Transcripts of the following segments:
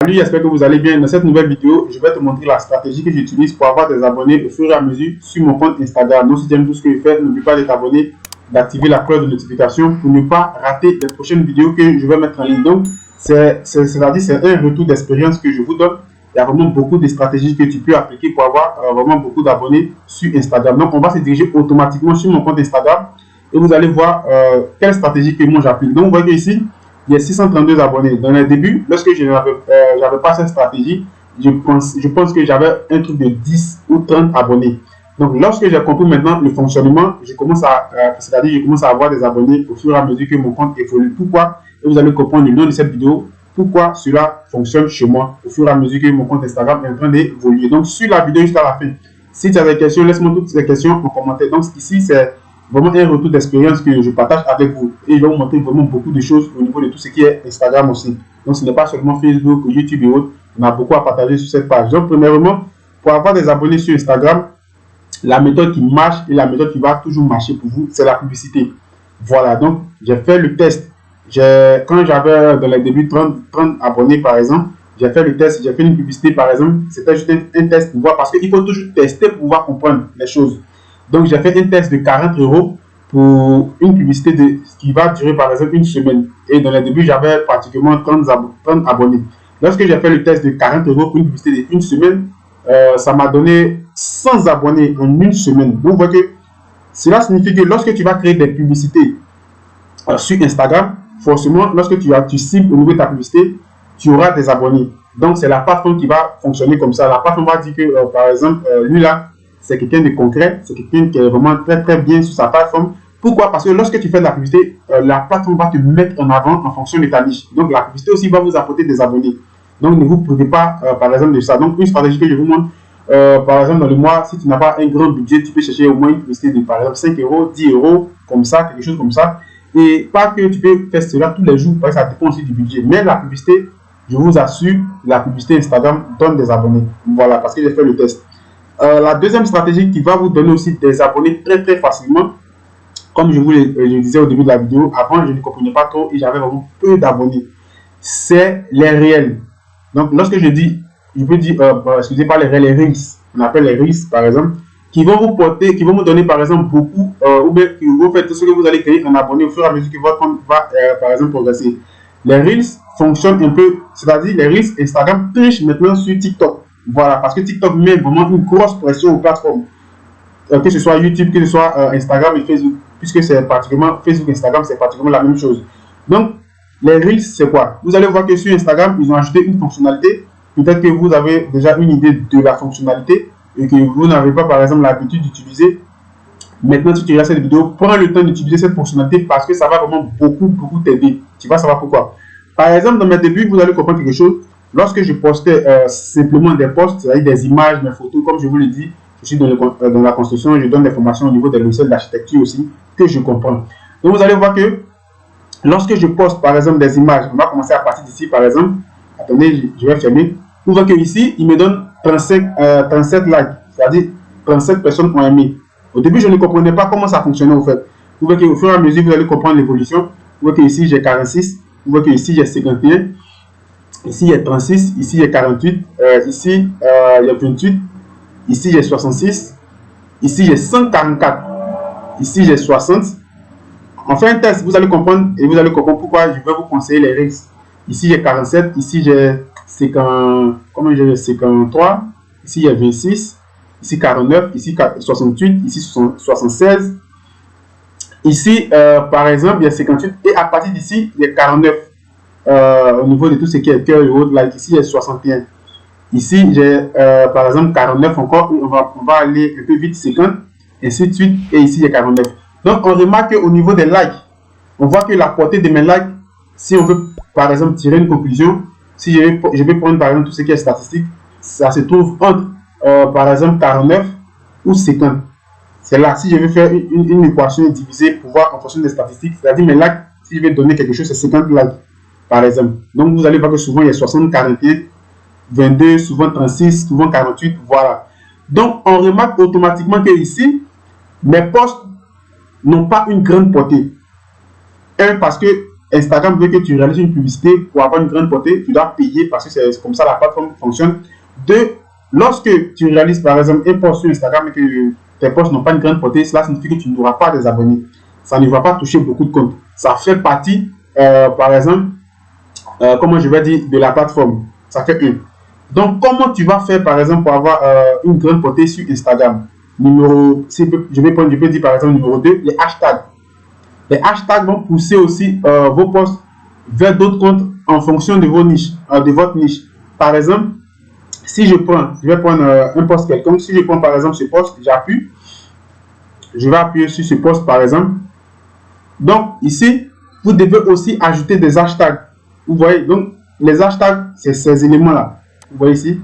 Salut, j'espère que vous allez bien. Dans cette nouvelle vidéo, je vais te montrer la stratégie que j'utilise pour avoir des abonnés au fur et à mesure sur mon compte Instagram. Donc, si tu aimes tout ce que je fais, n'oublie pas de t'abonner, d'activer la cloche de notification pour ne pas rater les prochaines vidéos que je vais mettre en ligne. Donc, c'est-à-dire c'est un retour d'expérience que je vous donne. Il y a vraiment beaucoup de stratégies que tu peux appliquer pour avoir vraiment beaucoup d'abonnés sur Instagram. Donc, on va se diriger automatiquement sur mon compte Instagram et vous allez voir quelle stratégie que moi j'applique. Donc, vous voyez ici, il y a 632 abonnés. Dans le début, lorsque je n'avais pas cette stratégie, je pense que j'avais un truc de 10 ou 30 abonnés. Donc, lorsque j'ai compris maintenant le fonctionnement, c'est-à-dire je commence à avoir des abonnés au fur et à mesure que mon compte évolue. Pourquoi? Et vous allez comprendre le nom de cette vidéo, pourquoi cela fonctionne chez moi au fur et à mesure que mon compte Instagram est en train d'évoluer. Donc, sur la vidéo jusqu'à la fin, si tu as des questions, laisse-moi toutes ces questions en commentaire. Donc, ici, c'est vraiment un retour d'expérience que je partage avec vous. Et je vais vous montrer vraiment beaucoup de choses au niveau de tout ce qui est Instagram aussi. Donc, ce n'est pas seulement Facebook, YouTube et autres. On a beaucoup à partager sur cette page. Donc, premièrement, pour avoir des abonnés sur Instagram, la méthode qui marche et la méthode qui va toujours marcher pour vous, c'est la publicité. Voilà, donc, j'ai fait le test. Quand j'avais dans les débuts 30 abonnés, par exemple, j'ai fait le test, j'ai fait une publicité, par exemple. C'était juste un test pour voir, parce qu'il faut toujours tester pour pouvoir comprendre les choses. Donc, j'ai fait un test de 40 € pour une publicité qui va durer par exemple une semaine. Et dans le début, j'avais pratiquement 30 abonnés. Lorsque j'ai fait le test de 40 € pour une publicité d'une semaine, ça m'a donné 100 abonnés en une semaine. Vous voyez que cela signifie que lorsque tu vas créer des publicités sur Instagram, forcément, lorsque tu cibles au niveau de ta publicité, tu auras des abonnés. Donc, c'est la plateforme qui va fonctionner comme ça. La plateforme va dire que, par exemple, lui là, c'est quelqu'un de concret, c'est quelqu'un qui est vraiment très très bien sur sa plateforme. Pourquoi? Parce que lorsque tu fais de la publicité, la plateforme va te mettre en avant en fonction de ta niche. Donc la publicité aussi va vous apporter des abonnés. Donc ne vous privez pas par exemple de ça. Donc une stratégie que je vous montre, par exemple dans le mois, si tu n'as pas un grand budget, tu peux chercher au moins une publicité de par exemple 5 €, 10 €, comme ça, quelque chose comme ça. Et pas que tu peux faire cela tous les jours, parce que ça dépend aussi du budget. Mais la publicité, je vous assure, la publicité Instagram donne des abonnés. Voilà, parce que j'ai fait le test. La deuxième stratégie qui va vous donner aussi des abonnés très très facilement, comme je le disais au début de la vidéo, avant je ne comprenais pas trop et j'avais vraiment peu d'abonnés, c'est les réels. Donc lorsque je dis, je peux dire, excusez pas les réels, les reels, on appelle les reels par exemple, qui vont vous porter, qui vont vous donner par exemple beaucoup, ou bien qui vont faire tout ce que vous allez créer en abonnés au fur et à mesure que votre compte va par exemple progresser. Les reels fonctionnent un peu, c'est-à-dire les reels Instagram triche maintenant sur TikTok. Voilà, parce que TikTok met vraiment une grosse pression aux plateformes, que ce soit YouTube, que ce soit Instagram et Facebook, puisque c'est pratiquement Facebook, Instagram, c'est pratiquement la même chose. Donc, les Reels, c'est quoi? Vous allez voir que sur Instagram, ils ont ajouté une fonctionnalité. Peut-être que vous avez déjà une idée de la fonctionnalité et que vous n'avez pas, par exemple, l'habitude d'utiliser. Maintenant, si tu regardes cette vidéo, prends le temps d'utiliser cette fonctionnalité parce que ça va vraiment beaucoup t'aider. Tu vas savoir pourquoi. Par exemple, dans mes débuts, vous allez comprendre quelque chose. Lorsque je postais simplement des posts, c'est-à-dire des images, mes photos, comme je vous l'ai dit, je suis dans la construction, je donne des formations au niveau des logiciels d'architecture aussi, que je comprends. Donc, vous allez voir que lorsque je poste, par exemple, des images, on va commencer à partir d'ici, par exemple. Attendez, je vais fermer. Vous voyez qu'ici, il me donne 37 likes, c'est-à-dire 37 personnes ont aimé. Au début, je ne comprenais pas comment ça fonctionnait, au fait. Vous voyez qu'au fur et à mesure, vous allez comprendre l'évolution. Vous voyez qu'ici, j'ai 46. Vous voyez qu'ici, j'ai 51. Ici, il y a 36. Ici, il y a 48. Ici, il y a 28. Ici, j'ai 66. Ici, j'ai 144. Ici, j'ai 60. En fait un test, vous allez comprendre et vous allez comprendre pourquoi je vais vous conseiller les Reels. Ici, j'ai 47. Ici, j'ai 53. Ici, il y a 26. Ici, 49. Ici, 68. Ici, 76. Ici, par exemple, il y a 58. Et à partir d'ici, il y a 49. Au niveau de tout ce qui est cœur et autres, like ici, il y a 61. Ici, j'ai par exemple 49 encore. On va aller un peu vite, 50. Ainsi de suite. Et ici, il y a 49. Donc, on remarque qu'au niveau des likes, on voit que la portée de mes likes, si on veut par exemple tirer une conclusion, si je vais prendre par exemple tout ce qui est statistique, ça se trouve entre par exemple 49 ou 50. C'est là, si je vais faire une équation divisée pour voir en fonction des statistiques, c'est-à-dire mes likes, si je vais donner quelque chose, c'est 50 likes par exemple. Donc, vous allez voir que souvent il y a 60, 41, 22, souvent 36, souvent 48, voilà. Donc, on remarque automatiquement que ici, mes posts n'ont pas une grande portée. Un, parce que Instagram veut que tu réalises une publicité pour avoir une grande portée, tu dois payer parce que c'est comme ça la plateforme fonctionne. Deux, lorsque tu réalises par exemple un post sur Instagram et que tes posts n'ont pas une grande portée, cela signifie que tu n'auras pas des abonnés. Ça ne va pas toucher beaucoup de comptes. Ça fait partie, par exemple, comment je vais dire, de la plateforme. Ça fait un. Donc, comment tu vas faire, par exemple, pour avoir une grande portée sur Instagram? Je peux dire, par exemple, numéro 2, les hashtags. Les hashtags vont pousser aussi vos posts vers d'autres comptes en fonction de vos niches, de votre niche. Par exemple, si je vais prendre un post quelconque. Si je prends, par exemple, ce post, j'appuie. Je vais appuyer sur ce post, par exemple. Donc, ici, vous devez aussi ajouter des hashtags. Vous voyez, donc, les hashtags, c'est ces éléments-là. Vous voyez ici,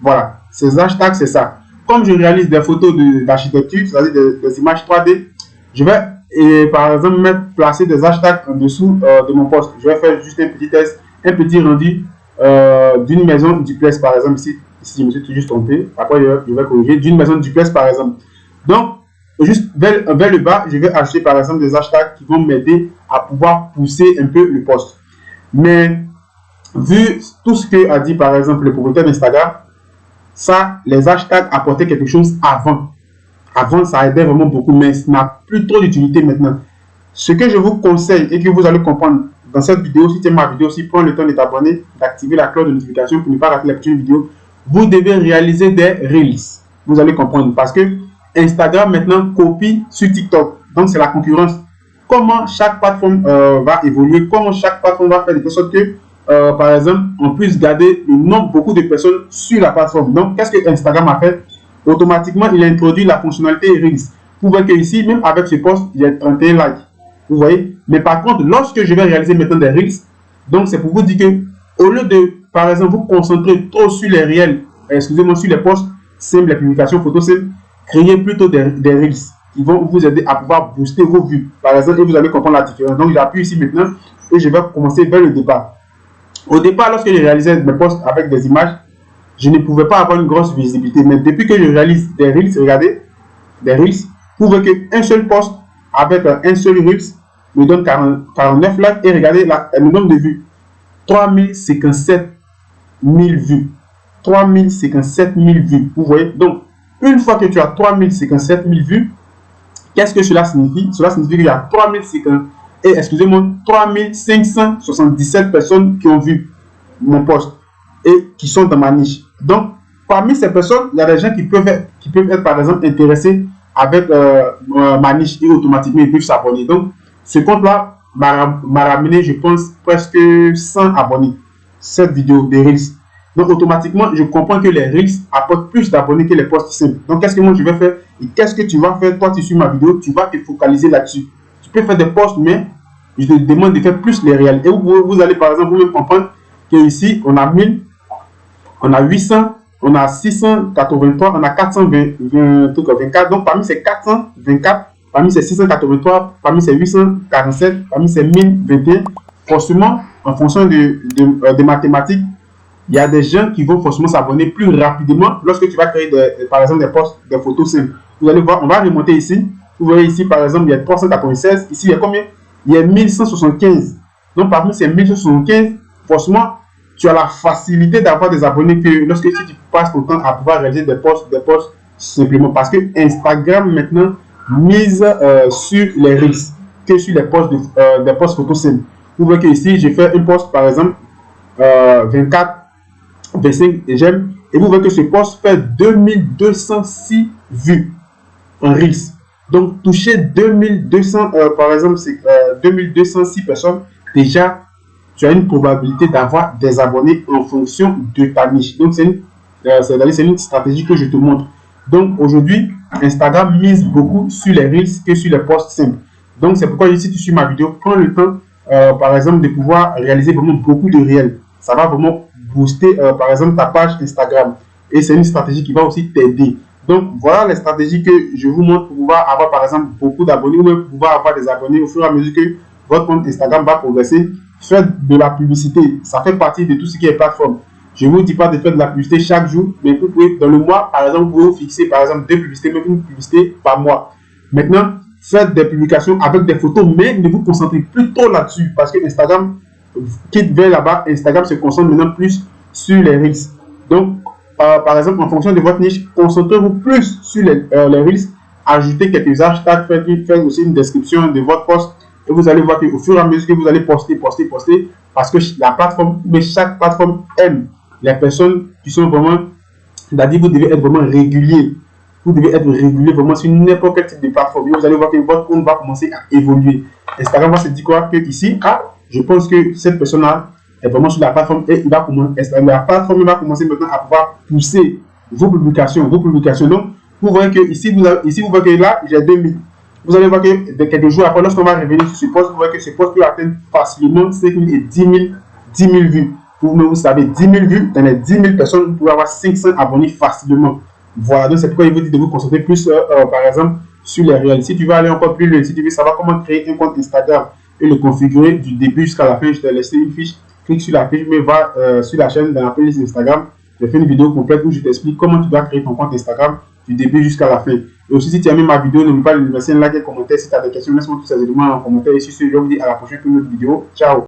voilà, ces hashtags, c'est ça. Comme je réalise des photos d'architecture, c'est-à-dire des images 3D, je vais, par exemple, placer des hashtags en dessous de mon post. Je vais faire juste un petit test, un petit rendu d'une maison duplex, par exemple, ici je me suis juste trompé. Après, je vais corriger, d'une maison duplex, par exemple. Donc, juste vers le bas, je vais ajouter, par exemple, des hashtags qui vont m'aider à pouvoir pousser un peu le post. Mais vu tout ce que a dit par exemple le propriétaire d'Instagram, ça, les hashtags apportaient quelque chose avant. Avant, ça aidait vraiment beaucoup, mais ça n'a plus trop d'utilité maintenant. Ce que je vous conseille et que vous allez comprendre dans cette vidéo, si tu aimes ma vidéo, si prends le temps de t'abonner, d'activer la cloche de notification pour ne pas rater la prochaine vidéo, vous devez réaliser des Reels. Vous allez comprendre parce que Instagram maintenant copie sur TikTok. Donc, c'est la concurrence. Comment chaque plateforme va évoluer, comment chaque plateforme va faire de sorte que, par exemple, on puisse garder le nombre, beaucoup de personnes sur la plateforme. Donc, qu'est-ce que Instagram a fait? Automatiquement, il a introduit la fonctionnalité Reels. Vous voyez que ici, même avec ce post, il y a 31 likes. Vous voyez? Mais par contre, lorsque je vais réaliser maintenant des Reels, donc c'est pour vous dire que, au lieu de, par exemple, vous concentrer trop sur les réels, excusez-moi, sur les posts simples, les publications photos simples, créez plutôt des Reels qui vont vous aider à pouvoir booster vos vues. Par exemple, et vous allez comprendre la différence. Donc, j'appuie ici maintenant et je vais commencer vers le départ. Au départ, lorsque je réalisais mes posts avec des images, je ne pouvais pas avoir une grosse visibilité. Mais depuis que je réalise des Reels, regardez, des Reels, vous voyez qu'un seul post avec un seul Reels me donne 49 likes et regardez le nombre de vues. 3057 000 vues. 3057 000 vues. Vous voyez? Donc, une fois que tu as 3057 000 vues, qu'est-ce que cela signifie? Cela signifie qu'il y a 3577 personnes qui ont vu mon post et qui sont dans ma niche. Donc, parmi ces personnes, il y a des gens qui peuvent être par exemple, intéressés avec ma niche et automatiquement, ils peuvent s'abonner. Donc, ce compte-là m'a ramené, je pense, presque 100 abonnés. Cette vidéo des Reels. Donc, automatiquement, je comprends que les Reels apportent plus d'abonnés que les posts simples. Donc, qu'est-ce que moi je vais faire? Et qu'est-ce que tu vas faire? Toi, tu suis ma vidéo, tu vas te focaliser là-dessus. Tu peux faire des posts, mais je te demande de faire plus les réels. Et vous allez, par exemple, vous-même comprendre qu'ici, on a 1000, on a 800, on a 683, on a 424. Donc, parmi ces 424, parmi ces 683, parmi ces 847, parmi ces 1021, forcément, en fonction des mathématiques, il y a des gens qui vont forcément s'abonner plus rapidement lorsque tu vas créer, par exemple, des posts, des photos simples. Vous allez voir, on va remonter ici. Vous voyez ici, par exemple, il y a 396. Ici, il y a combien? Il y a 1175. Donc, parmi ces 1175, forcément, tu as la facilité d'avoir des abonnés que lorsque tu passes ton temps à pouvoir réaliser des posts simplement. Parce que Instagram, maintenant, mise sur les Reels que sur les posts des posts photos simples. Vous voyez que ici, j'ai fait un post, par exemple, 24, 25 j'aime. Et vous voyez que ce post fait 2206 vues en Reels. Donc, toucher 2200, par exemple, c'est 2206 personnes. Déjà, tu as une probabilité d'avoir des abonnés en fonction de ta niche. Donc, c'est une stratégie que je te montre. Donc, aujourd'hui, Instagram mise beaucoup sur les Reels que sur les posts simples. Donc, c'est pourquoi ici, tu suis ma vidéo, prends le temps, par exemple, de pouvoir réaliser vraiment beaucoup de réels. Ça va vraiment booster, par exemple, ta page Instagram. Et c'est une stratégie qui va aussi t'aider. Donc, voilà les stratégies que je vous montre pour pouvoir avoir, par exemple, beaucoup d'abonnés ou même pour pouvoir avoir des abonnés au fur et à mesure que votre compte Instagram va progresser. Faites de la publicité. Ça fait partie de tout ce qui est plateforme. Je ne vous dis pas de faire de la publicité chaque jour, mais vous pouvez, dans le mois, par exemple, vous pouvez fixer, par exemple, 2 publicités, même une publicité par mois. Maintenant, faites des publications avec des photos, mais ne vous concentrez plus trop là-dessus parce que Instagram quitte vers là-bas. Instagram se concentre maintenant plus sur les Reels. Donc, par exemple, en fonction de votre niche, concentrez-vous plus sur les Reels, ajoutez quelques hashtags, faites aussi une description de votre post et vous allez voir qu'au fur et à mesure que vous allez poster, parce que la plateforme, mais chaque plateforme aime les personnes qui sont vraiment, c'est-à-dire vous devez être vraiment régulier. Vous devez être régulier vraiment sur n'importe quel type de plateforme. Et vous allez voir que votre compte va commencer à évoluer. Instagram va se dire quoi? Que ici, je pense que cette personne-là est vraiment sur la plateforme et il va commencer, la plateforme va commencer maintenant à pouvoir pousser vos publications. Donc, vous voyez que ici, vous voyez que là, j'ai 2000. Vous allez voir que quelques jours après, lorsqu'on va revenir sur ce poste, vous voyez que ce poste peut atteindre facilement 5000 et 10 000 vues. Vous savez, 10 000 vues, dans les 10 000 personnes, vous pouvez avoir 500 abonnés facilement. Voilà, donc c'est pourquoi il vous dit de vous concentrer plus, par exemple, sur les réels. Si tu veux aller encore plus loin, si tu veux savoir comment créer un compte Instagram et le configurer du début jusqu'à la fin, je t'ai laissé une fiche. Clique sur la fiche, mais va sur la chaîne dans la playlist Instagram. J'ai fait une vidéo complète où je t'explique comment tu dois créer ton compte Instagram du début jusqu'à la fin. Et aussi, si tu as aimé ma vidéo, n'oublie pas de laisser un like et un commentaire. Si tu as des questions, laisse-moi tous ces éléments en commentaire. Et sur ce, je vous dis à la prochaine pour une autre vidéo. Ciao!